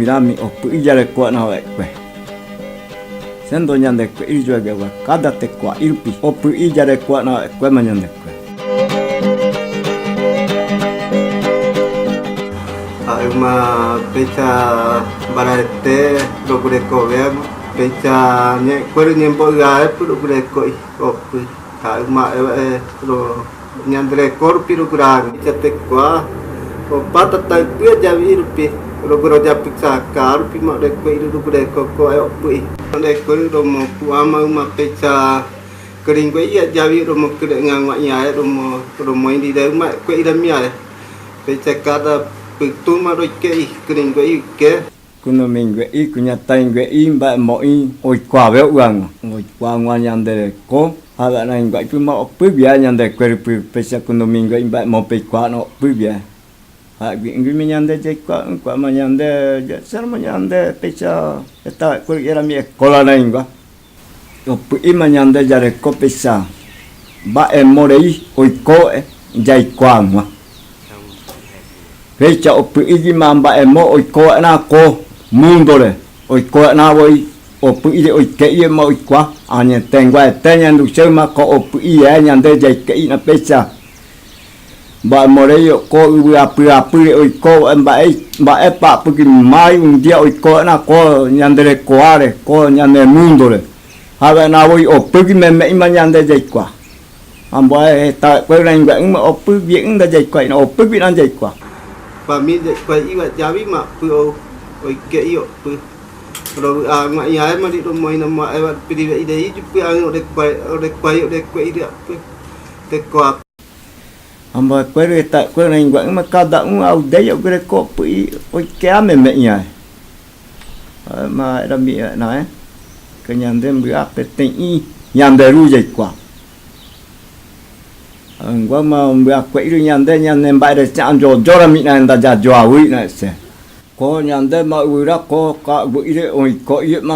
mirami o puijare kwa na wa kwe sendo nyande kwe ijo ge wa kada te kwa ilpi o puijare kwa na wa kwe manyande kwe ma pecha barate logre ko ve pecha nye kwe nye po ga pu logre ko o pu ta ma ro nyandre korpi logran chate kwa o pata ta pu ja virpi logro ja piksa kar pi ma de kwe logre ko o pu de kwe ro mo pu ama ma pecha kering kwe ya ja vi ro mo kre ngang wa nya ro mo di de ma kwe da mi ya pecha kada tu mà đôi cái kering cái kuno mingwe I kunya taingwe I ba moi oi kwa ve uang oi kwa ngwa nyande ko ala na ngwa pu ma pu bia nyande kwe pu pesa kuno mingwe ba mo pe kwa no pu bia ha ngi mi nyande je kwa ma nyande je ser ma nyande pesa eta ko era mi kola na ngwa o pu I ma nyande jare ko pesa ba e morei oi ko jai kwa ngwa Vecha o puigi mamba e mo oi ko na ko mundo le oi ko na voi o puigi oi ke I mo oi kwa anya tengwa tenya ndu chema ko o puigi e nyande jai ke na pecha ba more yo ko u apu oi ko ba e pa pugi mai un dia oi ko na ko nyande ko are ko nyande mundo le ave na voi o puigi me ma nyande jai kwa ambo e ta ko ren gwa o puigi nda jai kwa no o puigi na jai kwa và mi de quay iwa jawi ma pu oi ke io pu ro a ma ya ma di ro moi na ma e pi di de I pu ang de quay de pu te kwa amba quay ta quay này quảng mà cao đẳng ao đấy ở cái cô bị ôi kéo mềm mềm nhỉ mà đã bị nói cái nhà đem bị áp để tỉnh nhà để ru dậy quả qua mà bị áp quậy rồi nhà đem bài để chạm cho là mình này ta giả dọa quý này sẽ có nhà đem mà quý đó có cả quý đấy ôi có ý mà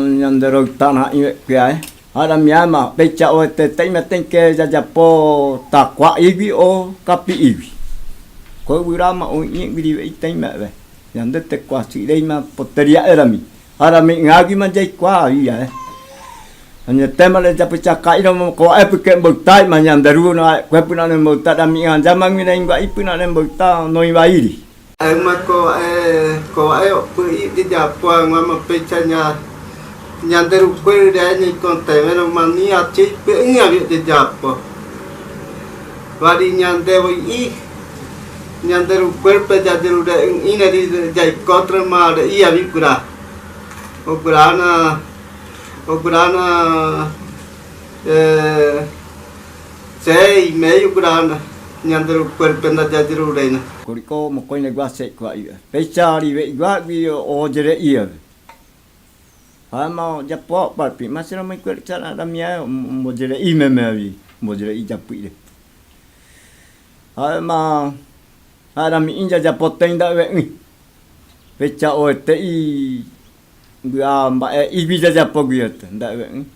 nhà đem rồi tan hại như vậy cái Adam ya ma becha o te tema tenke jaja po ta kwa ibi o kapi ibi ko bura ma o ni bi di tema ve yande te kwa si dei ma poteria era mi ara mi ngagi ma jai kwa ya anya tema le japecha kai no ko e pike buk tai ma yande ru no ko puna ne mo ta da mi an jama mi nei ba ipuna ne buk ta no i ba iri ma ko e o pu I di ja po ma pecha nya nyande ru kwe de ni konte meno mani achi pe ngia bi de japo vadi nyande voi I nyande ru kwe pe jade ru de ina di jai kontra ma de I abi kura o kurana sei meio kurana nyande ru kwe pe na jade ru de na ko mo ko ne gwa se kwa I pe cha ri ve gwa bi o jere I mau japo tapi masih ramai kuat cara damia mo jere I memewi mo jere I japi de mau ada mi inja japo tenda we ni pecha o te I gua ba I bi japo gua nda we